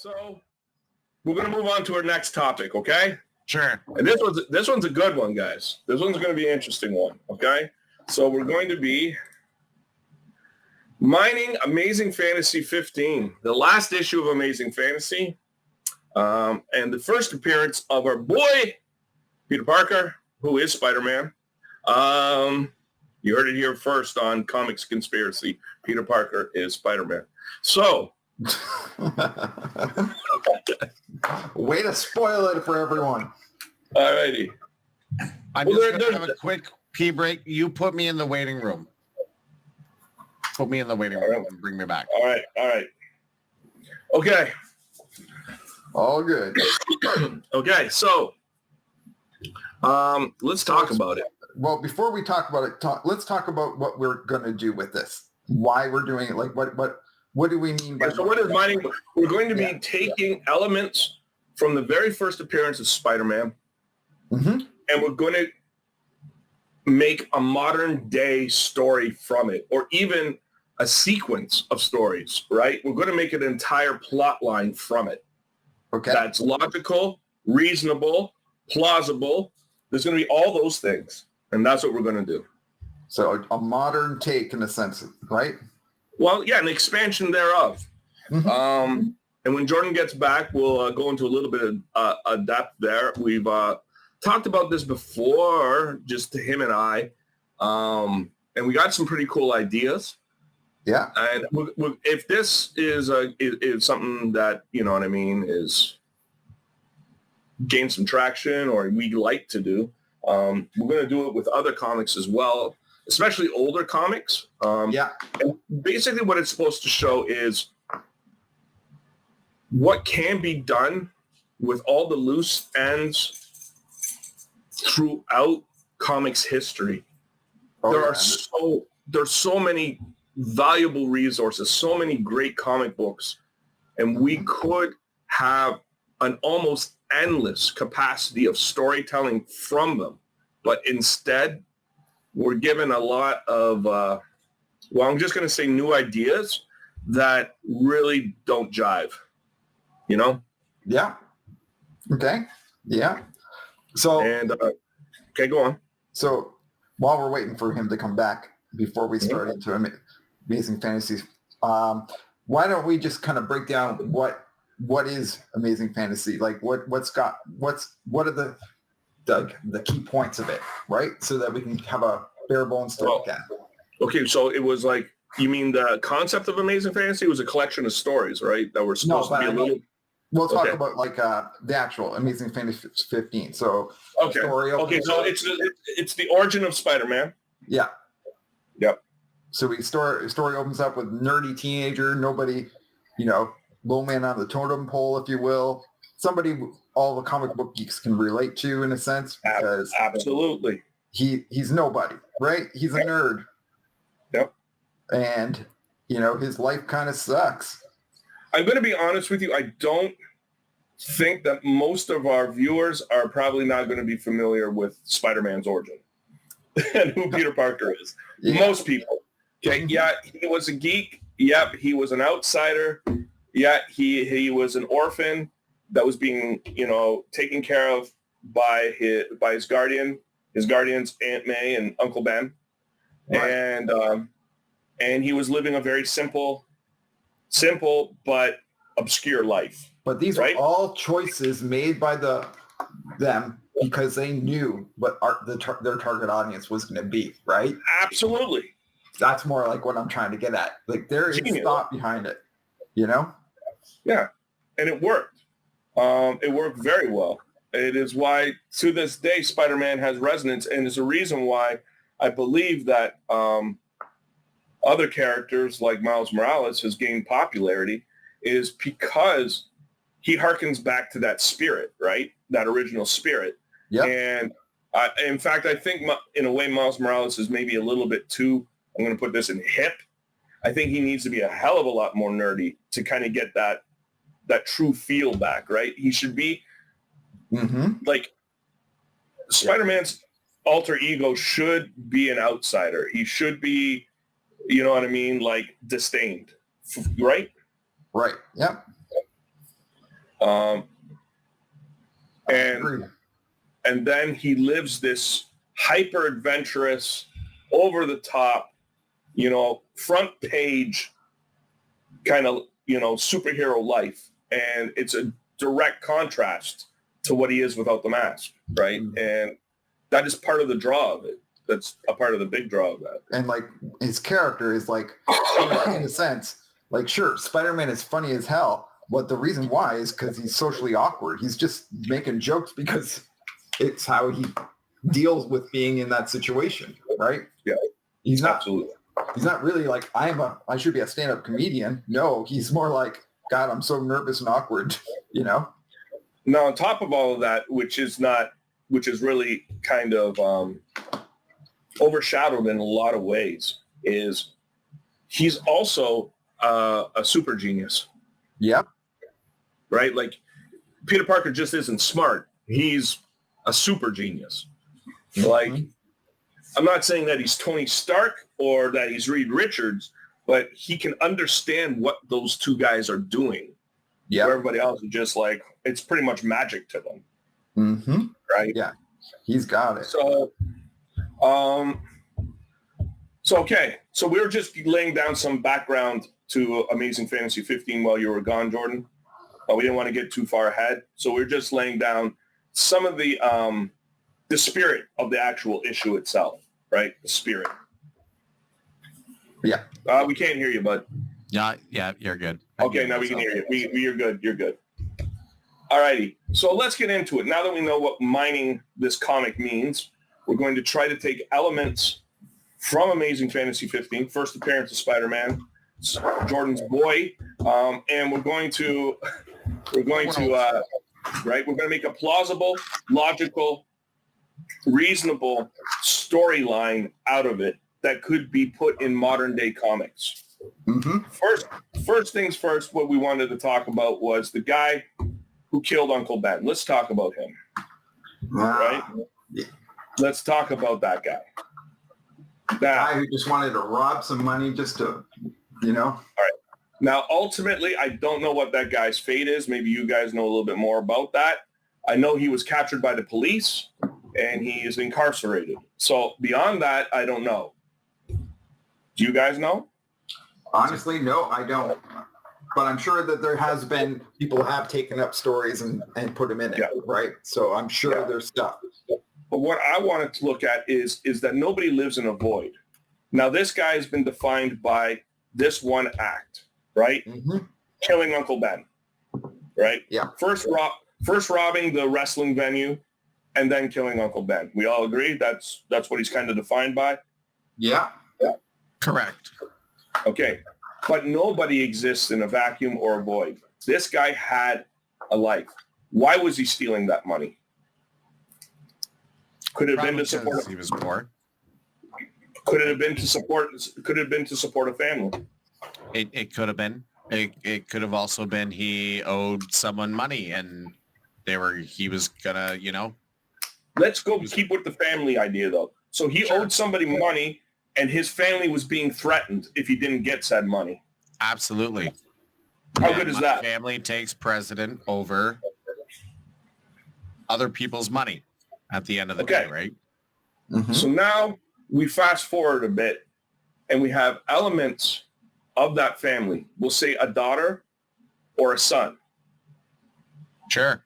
So we're going to move on to our next topic, okay? Sure. And this one's a good one, guys. This one's going to be an interesting one, okay? So we're going to be mining Amazing Fantasy 15, the last issue of Amazing Fantasy, and the first appearance of our boy, Peter Parker, who is Spider-Man. You heard it here first on Comics Conspiracy. Peter Parker is Spider-Man. So... Way to spoil it for everyone. All righty. I'm just going to have a quick pee break. You put me in the waiting room. Put me in the waiting room and bring me back. All right. Okay. All good. Okay, so let's talk about it. Well, before we talk about it, let's talk about what we're going to do with this. Why we're doing it. Like, what do we mean by so what is mining? We're going to be taking elements from the very first appearance of Spider-Man, and we're going to make a modern day story from it, or even a sequence of stories, right? We're going to make an entire plot line from it. Okay. That's logical, reasonable, plausible. There's going to be all those things, and that's what we're going to do. So a modern take in a sense, right? Well, yeah, an expansion thereof. And when Jordan gets back, we'll go into a little bit of depth there. We've talked about this before, just him and I, and we got some pretty cool ideas. Yeah. And if this is something that, you know what I mean, is gain some traction or we like to do, we're going to do it with other comics as well, especially older comics. And basically what it's supposed to show is what can be done with all the loose ends throughout comics history. There's so many valuable resources, so many great comic books, and we could have an almost endless capacity of storytelling from them. But instead, we're given a lot of, I'm just going to say new ideas that really don't jive, you know? Yeah. Okay. Yeah. So, okay, go on. So while we're waiting for him to come back before we start into Amazing Fantasies, why don't we just kind of break down what is Amazing Fantasy? Like what are the key points of it, right? So that we can have a bare bones to look at. Okay, so it was like, you mean the concept of Amazing Fantasy was a collection of stories, right? That were supposed to be a little... We'll talk about like the actual Amazing Fantasy 15. So story. Okay, so it's the origin of Spider-Man. Yeah. Yep. So story opens up with nerdy teenager, nobody, low man on the totem pole, if you will. Somebody all the comic book geeks can relate to in a sense. Because absolutely. He's nobody, right? He's a nerd. Yep. And, his life kind of sucks. I'm going to be honest with you. I don't think that most of our viewers are probably not going to be familiar with Spider-Man's origin and who Peter Parker is. Yeah. Most people. Okay. Yeah, he was a geek. Yep. He was an outsider. Yeah, he was an orphan that was being, taken care of by his guardians, Aunt May and Uncle Ben. Right. And he was living a very simple but obscure life. But these are all choices made by them because they knew what their target audience was going to be, right? Absolutely. That's more like what I'm trying to get at. Like there is thought behind it, Yeah, and it worked. It worked very well. It is why to this day Spider-Man has resonance, and is a reason why I believe that other characters like Miles Morales has gained popularity is because he harkens back to that spirit, right? That original spirit. Yeah. And in fact, I think in a way Miles Morales is maybe a little bit too, I'm going to put this in hip. I think he needs to be a hell of a lot more nerdy to kind of get that true feel back, right? He should be like Spider-Man's alter ego should be an outsider. He should be, you know what I mean? Like disdained, right? Right. Yep. And Agree. and then he lives this hyper adventurous, over the top, front page kind of, superhero life. And it's a direct contrast to what he is without the mask, right? Mm-hmm. And that is part of the draw of it. That's a part of the big draw of that. And like his character is like, in a sense, like, sure, Spider-Man is funny as hell, but the reason why is because he's socially awkward. He's just making jokes because it's how he deals with being in that situation, right? Yeah, he's not absolutely. He's not really like I should be a stand-up comedian. No, he's more like, God, I'm so nervous and awkward. Now on top of all of that, which is really kind of overshadowed in a lot of ways, is he's also a super genius. Yep. Right? Like, Peter Parker just isn't smart. He's a super genius. Mm-hmm. Like, I'm not saying that he's Tony Stark or that he's Reed Richards, but he can understand what those two guys are doing. Yeah. Everybody else is just like, it's pretty much magic to them. Mm-hmm. Right? Yeah. He's got it. So, okay. So we were just laying down some background to Amazing Fantasy 15 while you were gone, Jordan. We didn't want to get too far ahead. So we're just laying down some of the spirit of the actual issue itself, right? The spirit. Yeah. We can't hear you, bud. Yeah, you're good. Okay, now we can hear you. You're good. You're good. All righty. So let's get into it. Now that we know what mining this comic means, we're going to try to take elements from Amazing Fantasy 15, first appearance of Spider-Man, Jordan's boy, and we're going to make a plausible, logical, reasonable storyline out of it that could be put in modern day comics. Mm-hmm. First things first, what we wanted to talk about was the guy who killed Uncle Ben. Let's talk about him. Right? Yeah. Let's talk about that guy. Guy who just wanted to rob some money just to, All right. Now, ultimately, I don't know what that guy's fate is. Maybe you guys know a little bit more about that. I know he was captured by the police and he is incarcerated. So beyond that, I don't know. Do you guys know? Honestly, no, I don't. But I'm sure that there has been people have taken up stories and put them in it, right? So I'm sure there's stuff. But what I wanted to look at is that nobody lives in a void. Now, this guy has been defined by this one act, right? Mm-hmm. Killing Uncle Ben, right? Yeah. First robbing the wrestling venue and then killing Uncle Ben. We all agree that's what he's kind of defined by? Yeah. Correct. Okay. But nobody exists in a vacuum or a void. This guy had a life. Why was he stealing that money? Could it have been to support? He was poor. Could it have been to support? Could it have been to support a family? It could have been. It could have also been he owed someone money and he was gonna, Let's keep with the family idea though. So he owed somebody money and his family was being threatened if he didn't get said money. Absolutely. How good is that? Family takes precedent over other people's money at the end of the day, right? Mm-hmm. So now we fast forward a bit and we have elements of that family. We'll say a daughter or a son. Sure.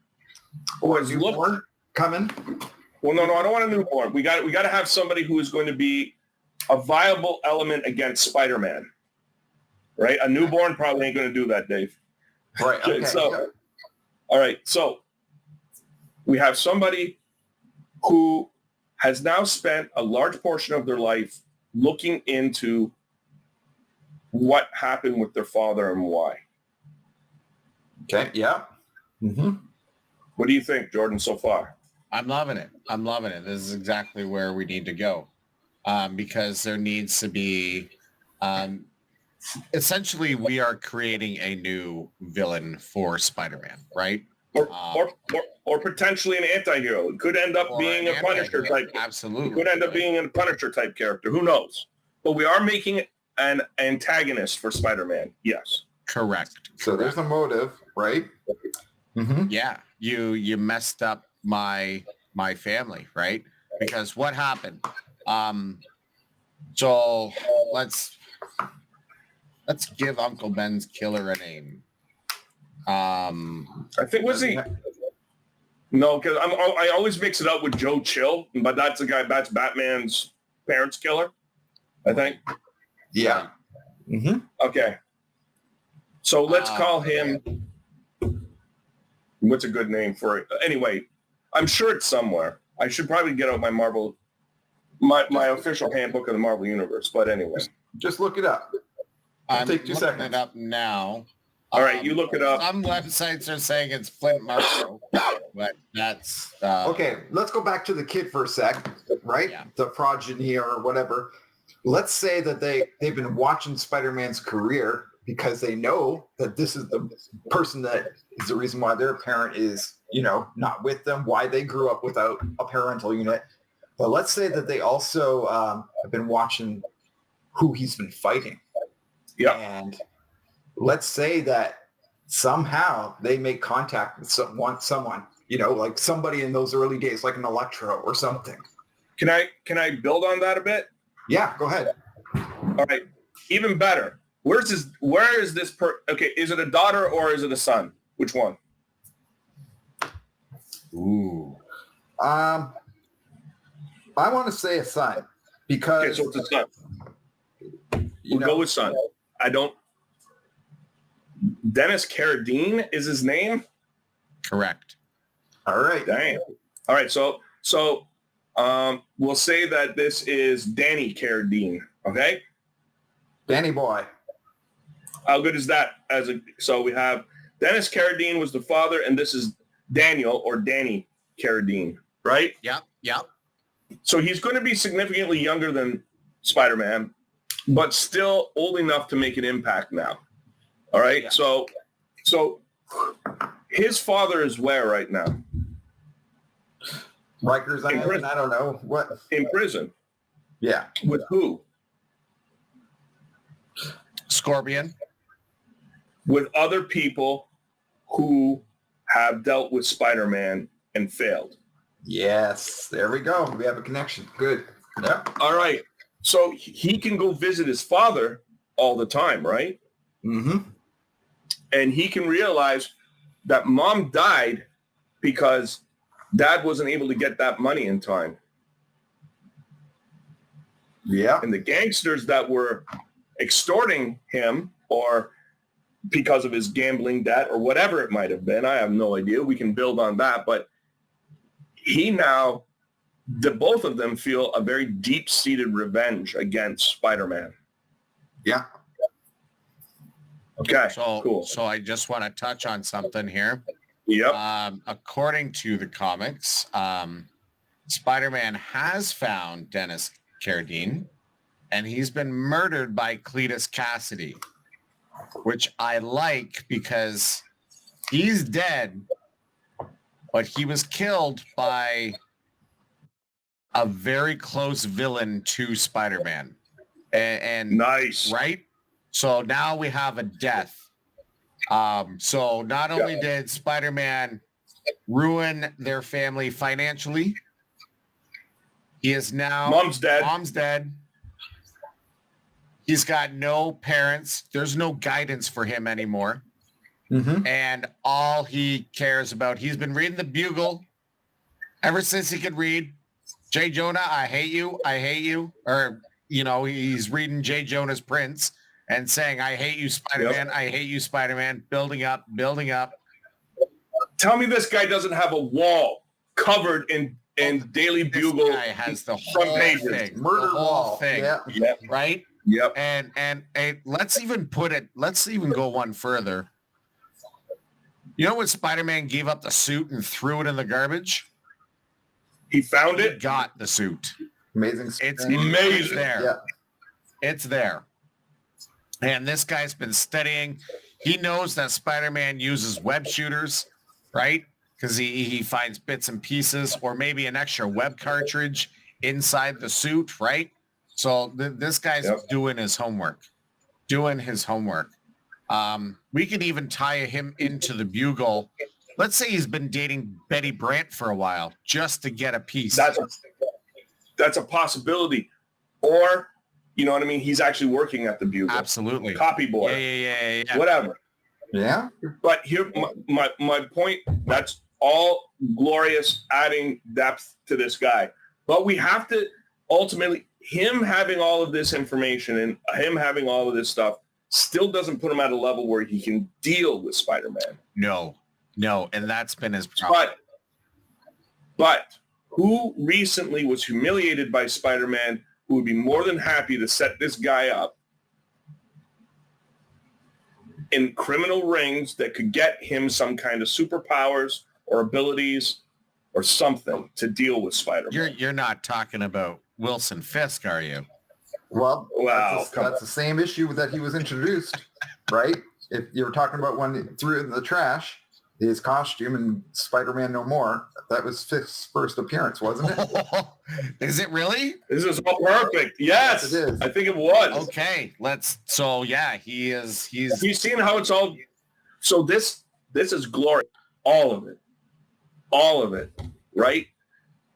Or a newborn coming. Well, no, I don't want a newborn. We got to have somebody who is going to be a viable element against Spider-Man, right? A newborn probably ain't going to do that, Dave. Right. Okay. All right. So we have somebody who has now spent a large portion of their life looking into what happened with their father and why. Okay. Yeah. Mm-hmm. What do you think, Jordan, so far? I'm loving it. This is exactly where we need to go. Because there needs to be, essentially, we are creating a new villain for Spider-Man, right? Or potentially an anti-hero. It could end up being a Punisher type. Absolutely. It could end up being a Punisher type character. Who knows? But we are making it an antagonist for Spider-Man. Yes. Correct. So there's a motive, right? yeah, you messed up my family, right? Because what happened? So let's give Uncle Ben's killer a name. I think was he? No, because I always mix it up with Joe Chill, but that's the guy. That's Batman's parents' killer, I think. Yeah. Okay. So let's call him. What's a good name for it? Anyway, I'm sure it's somewhere. I should probably get out my official handbook of the Marvel Universe. But anyway, Just look it up. I'm take 2 looking seconds. it up now. all right, you look it up. Some websites are saying it's Flint Marco, but that's Okay, let's go back to the kid for a sec, right? Yeah. The progeny or whatever. Let's say that they've been watching Spider-Man's career because they know that this is the person that is the reason why their parent is, not with them, why they grew up without a parental unit. But let's say that they also have been watching who he's been fighting. Yeah. And let's say that somehow they make contact with someone, like somebody in those early days, like an Electro or something. Can I build on that a bit? Yeah, go ahead. All right. Even better. Where is this okay, is it a daughter or is it a son? Which one? ooh. I want to say a son Okay, because so it's a son. you We'll know, go with son. Dennis Carradine is his name? Correct. all right. Dang. All right, so we'll say that this is Danny Carradine, okay? Danny boy. How good is that? So we have Dennis Carradine was the father, and this is Daniel or Danny Carradine, right? Yep. So he's going to be significantly younger than Spider-Man, but still old enough to make an impact now. All right. Yeah. So his father is where right now? Rikers In Island, prison. I don't know. What? In prison. Yeah. With who? Scorpion. With other people who have dealt with Spider-Man and failed. Yes. There we go. We have a connection. Good. Yep. All right. So he can go visit his father all the time, right? Mm-hmm. And he can realize that mom died because dad wasn't able to get that money in time. Yeah. And the gangsters that were extorting him or because of his gambling debt or whatever it might have been, I have no idea. We can build on that. But both of them feel a very deep-seated revenge against Spider-Man. Yeah. Okay, So cool. So I just want to touch on something here. Yep. According to the comics, Spider-Man has found Dennis Carradine, and he's been murdered by Cletus Cassidy, which I like because he's dead, but he was killed by a very close villain to Spider-Man. And Nice. right? So now we have a death. So not only did Spider-Man ruin their family financially, he is now Mom's dead. Mom's dead. He's got no parents. There's no guidance for him anymore. Mm-hmm. And all he cares about, he's been reading the Bugle ever since he could read. J. Jonah, I hate you. I hate you. Or, he's reading J. Jonah's Prince and saying, I hate you, Spider-Man. Yep. I hate you, Spider-Man. Building up. Tell me this guy doesn't have a wall covered in Daily Bugle. This guy has the whole thing. Murder wall. Thing. Yeah. Yep. Right? Yep. And let's even go one further. You know when Spider-Man gave up the suit and threw it in the garbage? He found it? He got the suit. Amazing. It's amazing. There. Yeah. It's there. And this guy's been studying. He knows that Spider-Man uses web shooters, right? Because he finds bits and pieces or maybe an extra web cartridge inside the suit, right? So this guy's doing his homework. We could even tie him into the Bugle let's say he's been dating Betty Brant for a while just to get a piece. That's a possibility. Or, you know what I mean? He's actually working at the Bugle. Absolutely. Copy boy. Yeah. Whatever. Yeah. But here, my point, that's all glorious, adding depth to this guy. But we have to ultimately, him having all of this information and him having all of this stuff still doesn't put him at a level where he can deal with Spider-Man. No. And that's been his problem. But who recently was humiliated by Spider-Man who would be more than happy to set this guy up in criminal rings that could get him some kind of superpowers or abilities or something to deal with Spider-Man? You're not talking about Wilson Fisk, are you? Well, Wow, that's the same issue that he was introduced, right? If you were talking about when he threw it in the trash, his costume in Spider-Man No More, that was Fisk's first appearance, wasn't it? Is it really? This is all perfect. Yes, it is. I think it was. Okay, he's Have you seen how it's all? So this is glory. All of it, right?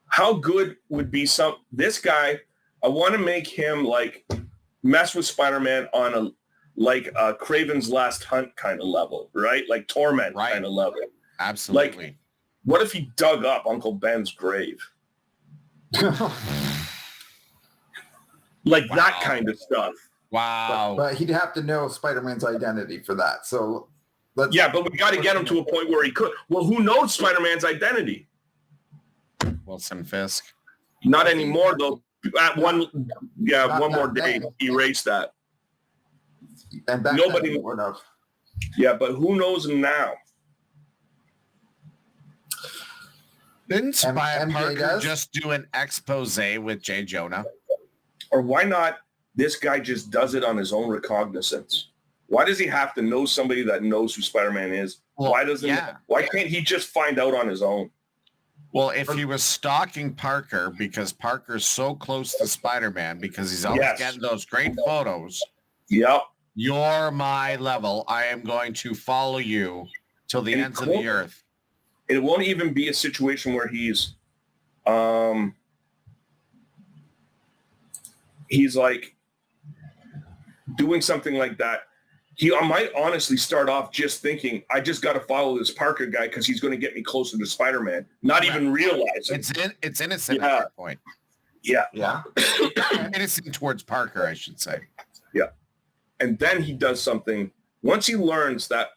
How good would be this guy? I want to make him like mess with Spider-Man on a Craven's Last Hunt kind of level, right? Like Torment kind of level. Absolutely. Like, what if he dug up Uncle Ben's grave? Like that kind of stuff. Wow. But he'd have to know Spider-Man's identity for that. So But we got to get him to a point where he could. Well, who knows Spider-Man's identity? Wilson Fisk. Not anymore, though. One more day, then. erase that. And back Nobody then, would have. Yeah, but who knows now? Didn't MJ Parker does? just do an expose with Jay Jonah? Or why not this guy just does it on his own recognizance? Why does he have to know somebody that knows who Spider-Man is? Well, Why can't he just find out on his own? Well, if he was stalking Parker because Parker's so close to Spider-Man because he's always getting those great photos. Yep. You're my level. I am going to follow you till the ends of the earth. It won't even be a situation where he's like doing something like that. He might honestly start off just thinking, I just got to follow this Parker guy because he's going to get me closer to Spider-Man, not even realizing. It's innocent at that point. Yeah. Yeah. Innocent towards Parker, I should say. Yeah. And then he does something. Once he learns that,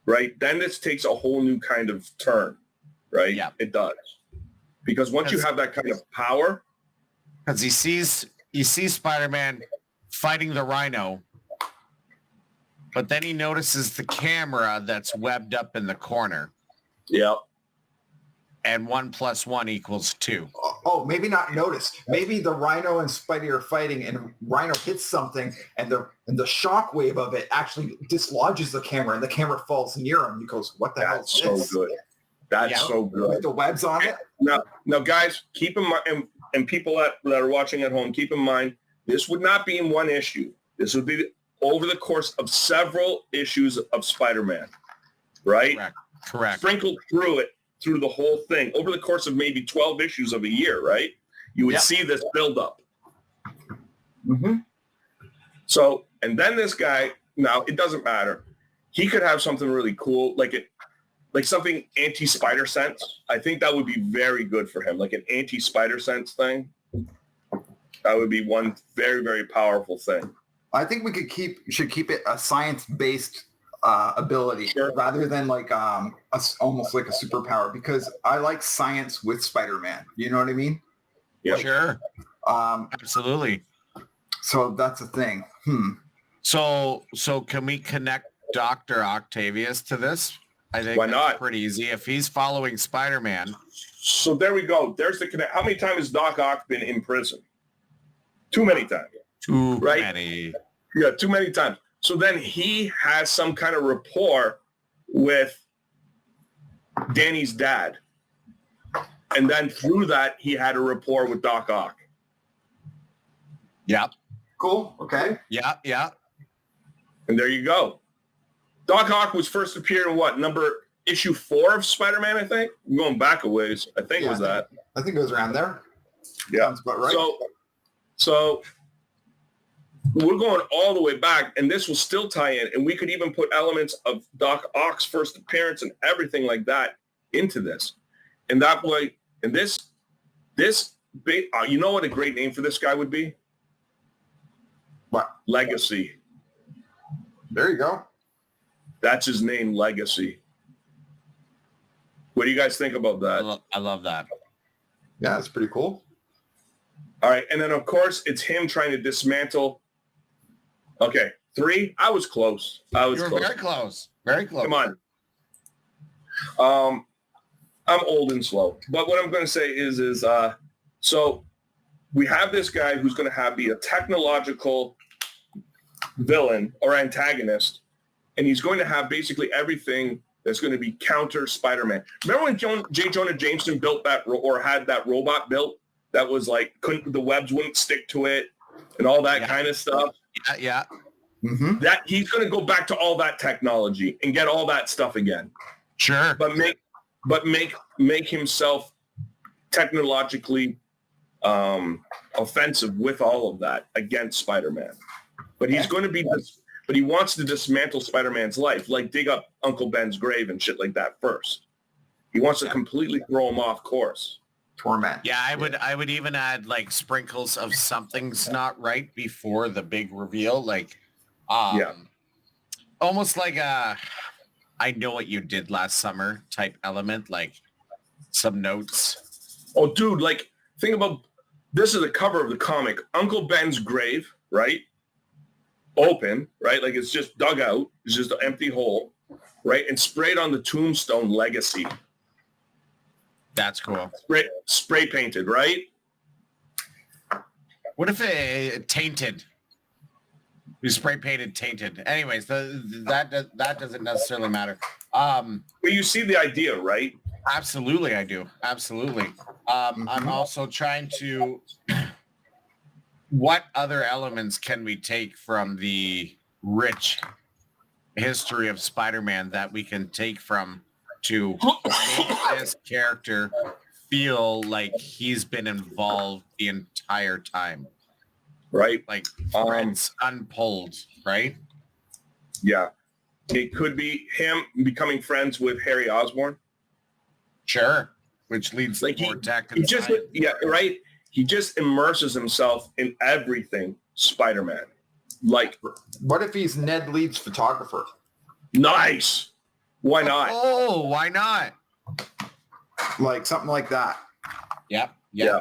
right, then this takes a whole new kind of turn, right? Yeah. It does. Because once you have that kind of power. Because he sees Spider-Man fighting the Rhino, but then he notices the camera that's webbed up in the corner. Yeah. And 1 + 1 = 2. Oh, maybe not noticed. Maybe the Rhino and Spidey are fighting, and Rhino hits something, and the shock wave of it actually dislodges the camera, and the camera falls near him. He goes, "What the hell is so this?" good. That's so good. With the webs on it. Now, guys, keep in mind, and people that are watching at home, keep in mind, this would not be in one issue. This would be over the course of several issues of Spider-Man, right? Correct. Sprinkled through the whole thing over the course of maybe 12 issues of a year, right? You would see this build up. Mm-hmm. So, and then this guy, now it doesn't matter. He could have something really cool, like something anti-spider sense. I think that would be very good for him, like an anti-spider sense thing. That would be one very, very powerful thing. I think we should keep it a science-based ability rather than like almost like a superpower, because I like science with Spider-Man. You know what I mean? Yeah, sure. Absolutely. So that's a thing. So can we connect Dr. Octavius to this? I think Why not? Pretty easy. If he's following Spider-Man. So there we go. There's the connect. How many times has Doc Ock been in prison? Too many times. Too Right? many. Yeah, too many times. So then he has some kind of rapport with Danny's dad. And then through that, he had a rapport with Doc Ock. Yep. Cool. Okay. Yeah. And there you go. Doc Ock was first appeared in what, number issue 4 of Spider-Man, I think. I'm going back a ways. I think it was that. I think it was around there. Yeah. Sounds about right. So we're going all the way back, and this will still tie in, and we could even put elements of Doc Ock's first appearance and everything like that into this. And that way, and this, you know what a great name for this guy would be? What? Legacy. There you go. That's his name, Legacy. What do you guys think about that? I love that. Yeah, that's pretty cool. All right. And then, of course, it's him trying to dismantle. Okay. 3. I was close. You were very close. Very close. Come on. I'm old and slow. But what I'm going to say is so we have this guy who's going to be a technological villain or antagonist, and he's going to have basically everything that's going to be counter Spider-Man. Remember when J. Jonah Jameson built that or had that robot built that was like the webs wouldn't stick to it and all that kind of stuff? Yeah. Mm-hmm. That he's going to go back to all that technology and get all that stuff again. Sure. But make himself technologically offensive with all of that against Spider-Man. But he's going to be this. But he wants to dismantle Spider-Man's life, like dig up Uncle Ben's grave and shit like that first. He wants to completely throw him off course. Torment. Yeah, I would even add like sprinkles of something's not right before the big reveal. Like, almost like a I know what you did last summer type element, like some notes. Oh, dude, like think about this is the cover of the comic. Uncle Ben's grave, right? Open, right? Like it's just dug out. It's just an empty hole, right? And sprayed on the tombstone Legacy. That's cool. Spray painted, right? What if it tainted? You spray painted tainted. Anyways, that doesn't necessarily matter. But you see the idea, right? Absolutely, I do. Absolutely. I'm also trying to. What other elements can we take from the rich history of Spider-Man that we can take from to make this character feel like he's been involved the entire time? Right? Like threads unpulled, right? Yeah. It could be him becoming friends with Harry Osborn. Sure. Which leads like to more tech. He just, right? He just immerses himself in everything Spider-Man. Like, what if he's Ned Leeds' photographer? Nice. Why not? Oh, why not? Like something like that. Yep. Yeah.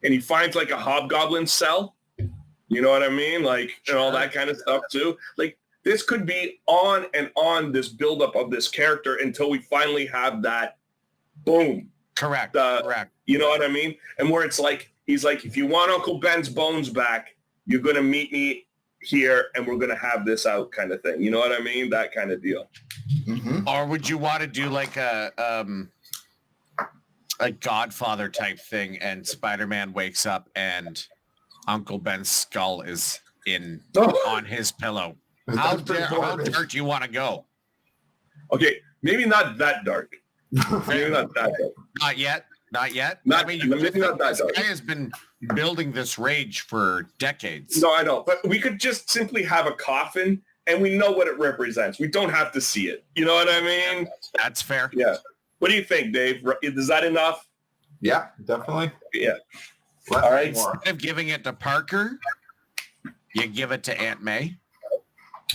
And he finds like a hobgoblin cell. You know what I mean? Like, and all that kind of stuff too. Like, this could be on and on this buildup of this character until we finally have that boom. Correct. Correct. You know what I mean? And where it's like, he's like, if you want Uncle Ben's bones back, you're going to meet me here and we're going to have this out kind of thing. You know what I mean? That kind of deal. Mm-hmm. Or would you want to do like a Godfather type thing and Spider-Man wakes up and Uncle Ben's skull is on his pillow? How dark do you want to go? Okay, maybe not that dark. Maybe not that dark. Not yet. Not yet. Maybe not that dark. This guy has been building this rage for decades. No, I know. But we could just simply have a coffin and we know what it represents. We don't have to see it. You know what I mean? That's fair. Yeah. What do you think, Dave? Is that enough? Yeah, definitely. Yeah. All right. Instead of giving it to Parker, you give it to Aunt May.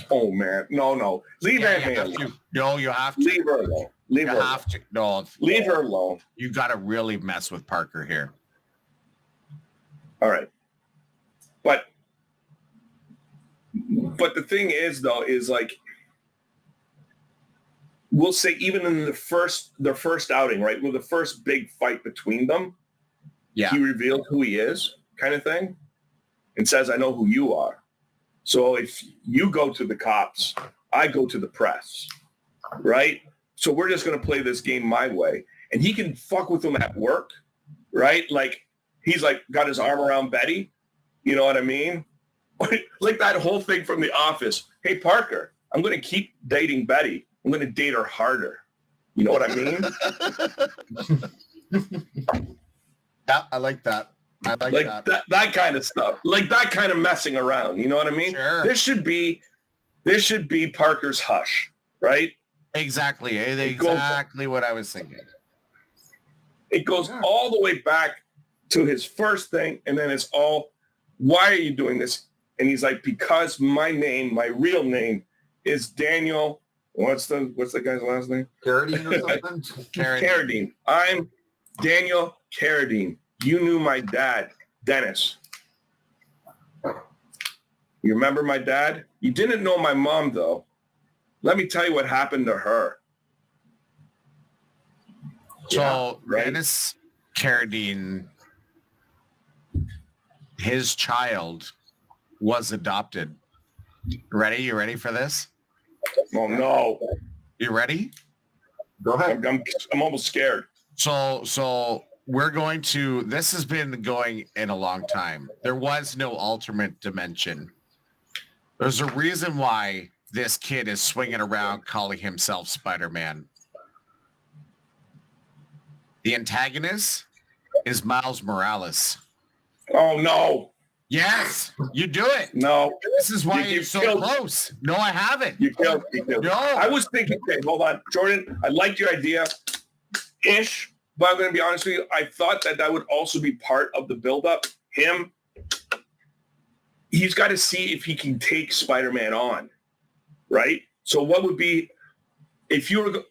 Oh, man. No. Leave Aunt May alone. No, you have to. Leave her alone. Leave her alone. No, leave her alone. You got to really mess with Parker here. All right. But the thing is, though, is like, we'll say even in their first outing, right? Well, the first big fight between them, yeah, he revealed who he is, kind of thing, and says, I know who you are. So if you go to the cops, I go to the press, right? So we're just going to play this game my way. And he can fuck with them at work, right? Like, he's like got his arm around Betty. You know what I mean? Like that whole thing from The Office. Hey, Parker, I'm going to keep dating Betty. I'm going to date her harder. You know what I mean? Yeah, I like that. I like Like that. that kind of stuff. Like that kind of messing around. You know what I mean? Sure. This should be Parker's hush, right? Exactly. It goes- Exactly what I was thinking. It goes Yeah. all the way back to his first thing, and then it's all, why are you doing this? And he's like, because my name, my real name is Daniel. What's the guy's last name? Carradine or something? Carradine. I'm Daniel Carradine. You knew my dad, Dennis. You remember my dad? You didn't know my mom, though. Let me tell you what happened to her. So right. Dennis Carradine, his child was adopted. Ready? You ready for this? Oh, no. You ready? Go ahead. I'm almost scared. So we're going to, this has been going in a long time. There was no alternate dimension. There's a reason why this kid is swinging around calling himself Spider-Man. The antagonist is Miles Morales. Oh, no. Yes, you do it. No. This is why You you're so killed- close. No, I haven't. You killed me. No. I was thinking, okay, hold on. Jordan, I liked your idea-ish, but I'm going to be honest with you. I thought that would also be part of the buildup. Him, he's got to see if he can take Spider-Man on, right? So what would be, if you were going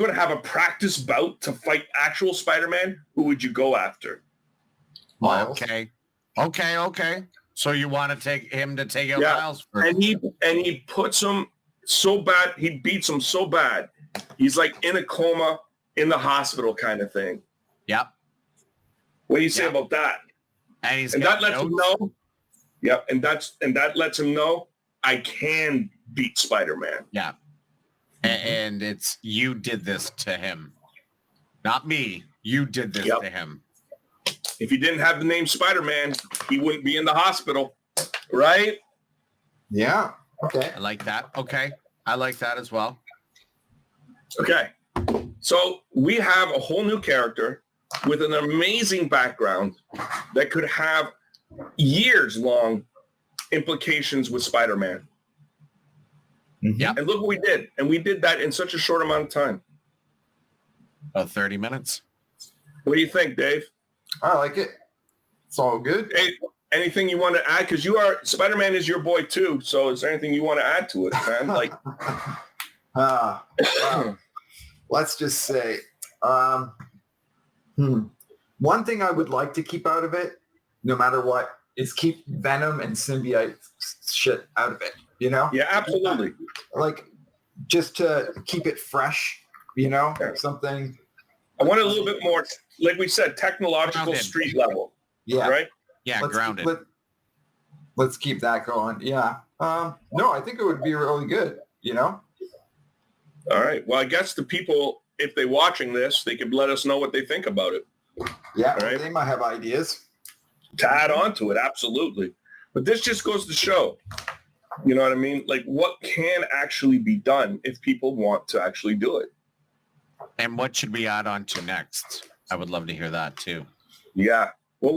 to have a practice bout to fight actual Spider-Man, who would you go after? Miles. Okay. So you want to take him to take out Yeah. Miles first? And he puts him so bad, he beats him so bad. He's like in a coma in the hospital kind of thing. Yep. What do you say Yeah. about that? And he's And got that lets him notes. know. Yep. And that lets him know I can beat Spider-Man. Yeah. And it's, you did this to him. Not me. You did this Yep. to him. If he didn't have the name Spider-Man, he wouldn't be in the hospital. Right? Yeah. Okay. I like that. Okay. I like that as well. Okay. So we have a whole new character with an amazing background that could have years-long implications with Spider-Man. Yep. And look what we did. And we did that in such a short amount of time. About 30 minutes. What do you think, Dave? I like it. It's all good. Hey, anything you want to add? Because Spider-Man is your boy too. So is there anything you want to add to it, man? Like, Wow. Let's just say, one thing I would like to keep out of it, no matter what, is keep Venom and symbiote shit out of it. You know? yeah, absolutely. Like, just to keep it fresh. You know, Okay. something. I want a little bit more, like we said, technological Grounded. street level, Yeah. right? Yeah, Let's grounded. Let's keep that going. Yeah. No, I think it would be really good. You know? All right. Well, I guess the people, if they're watching this, they could let us know what they think about it. Yeah. All right. They might have ideas. To add on to it, absolutely. But this just goes to show, you know what I mean? Like what can actually be done if people want to actually do it. And what should we add on to next? I would love to hear that too. Yeah.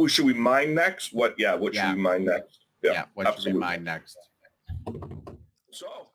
Should we mine next? What should Yeah. we mine next? Yeah. What should we absolutely. mind next? So